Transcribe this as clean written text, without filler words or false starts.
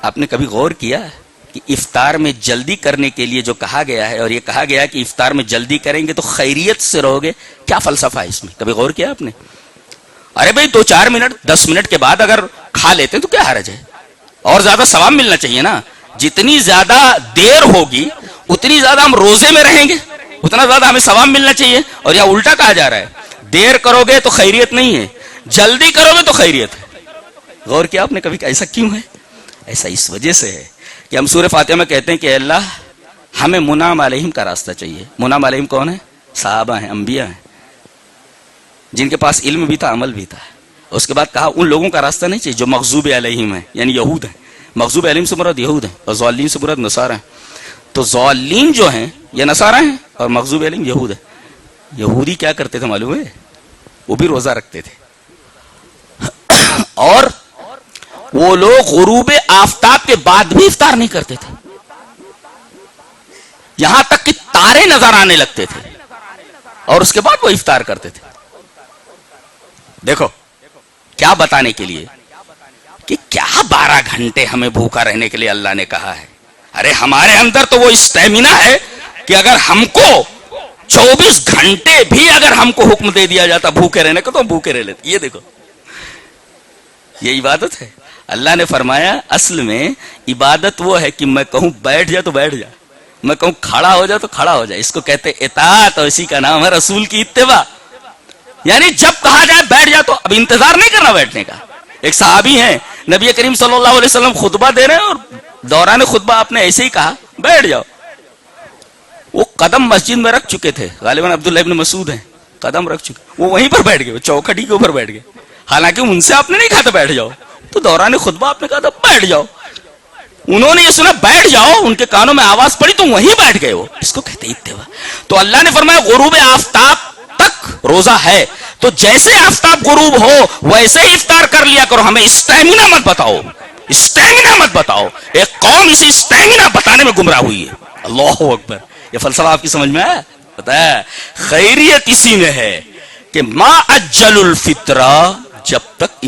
آپ نے کبھی غور کیا کہ افطار میں جلدی کرنے کے لیے جو کہا گیا ہے، اور یہ کہا گیا کہ افطار میں جلدی کریں گے تو خیریت سے رہو گے، کیا فلسفہ ہے اس میں؟ کبھی غور کیا آپ نے؟ ارے بھائی 2-4 منٹ 10 منٹ کے بعد اگر کھا لیتے تو کیا حرج ہے؟ اور زیادہ ثواب ملنا چاہیے نا. جتنی زیادہ دیر ہوگی اتنی زیادہ ہم روزے میں رہیں گے، اتنا زیادہ ہمیں ثواب ملنا چاہیے. اور یہاں الٹا کہا جا رہا ہے دیر کرو گے تو خیریت نہیں ہے، جلدی کرو گے تو خیریت ہے. غور کیا آپ نے کبھی؟ ایسا کیوں ہے؟ ایسا اس وجہ سے ہے کہ ہم سورہ فاتحہ میں کہتے ہیں کہ اللہ ہمیں منعم علیہم کا راستہ چاہیے. منعم علیہم کون ہے؟ صحابہ ہیں، انبیاء ہیں، جن کے پاس علم بھی تھا، عمل بھی تھا. اس کے بعد کہا ان لوگوں کا راستہ نہیں چاہیے جو مغضوب علیہم ہیں، یعنی یہود ہیں. مغضوب علیہم سے مراد یہود ہیں اور ضالین سے مراد نصارہ ہیں. تو ضالین جو ہیں یہ نصارہ ہیں اور مغضوب علیہم یہود ہیں. یہودی کیا کرتے تھے معلوم ہے؟ وہ بھی روزہ رکھتے تھے، اور وہ لوگ غروب آفتاب کے بعد بھی افطار نہیں کرتے تھے، یہاں تک کہ تارے نظر آنے لگتے تھے اور اس کے بعد وہ افطار کرتے تھے. دیکھو کیا بتانے کے لیے کہ کیا 12 گھنٹے ہمیں بھوکا رہنے کے لیے اللہ نے کہا ہے. ارے ہمارے اندر تو وہ اسٹیمنا ہے کہ اگر ہم کو 24 گھنٹے بھی اگر ہم کو حکم دے دیا جاتا بھوکے رہنے کا تو ہم بھوکے رہ لیتے. یہ دیکھو یہ عبادت ہے. اللہ نے فرمایا اصل میں عبادت وہ ہے کہ میں کہوں بیٹھ جا تو بیٹھ جا، میں کہوں کھڑا ہو جا تو کھڑا ہو جا. اس کو کہتے اطاعت، اور اسی کا نام ہے رسول کی اتباع. یعنی جب کہا جائے بیٹھ جا تو اب انتظار نہیں کرنا بیٹھنے کا. ایک صحابی ہیں نبی کریم صلی اللہ علیہ وسلم خطبہ دے رہے ہیں اور دوران خطبہ آپ نے ایسے ہی کہا بیٹھ جاؤ. وہ قدم مسجد میں رکھ چکے تھے، غالباً عبداللہ ابن مسعود ہیں، قدم رکھ چکے، وہ وہیں پر بیٹھ گئے، وہ چوکھٹی کے اوپر بیٹھ گئے. حالانکہ ان سے آپ نے نہیں کہا تھا بیٹھ جاؤ، تو دوران خطبہ آپ نے کہا تھا بیٹھ جاؤ. انہوں نے یہ سنا بیٹھ جاؤ، ان کے کانوں میں آواز پڑی تو وہیں بیٹھ گئے. وہ اس کو کہتے اتباع. تو اللہ نے فرمایا غروب آفتاب تک روزہ ہے، تو جیسے آفتاب غروب ہو ویسے ہی افطار کر لیا کرو. ہمیں اسٹیمنا مت بتاؤ، اسٹیمنا مت بتاؤ. ایک قوم اسی اسٹیمنا بتانے میں گمراہ ہوئی ہے. اللہ اکبر. یہ فلسفہ آپ کی سمجھ میں آیا؟ پتہ ہے خیریت اسی میں ہے کہ ما اجل الفطرہ، جب تک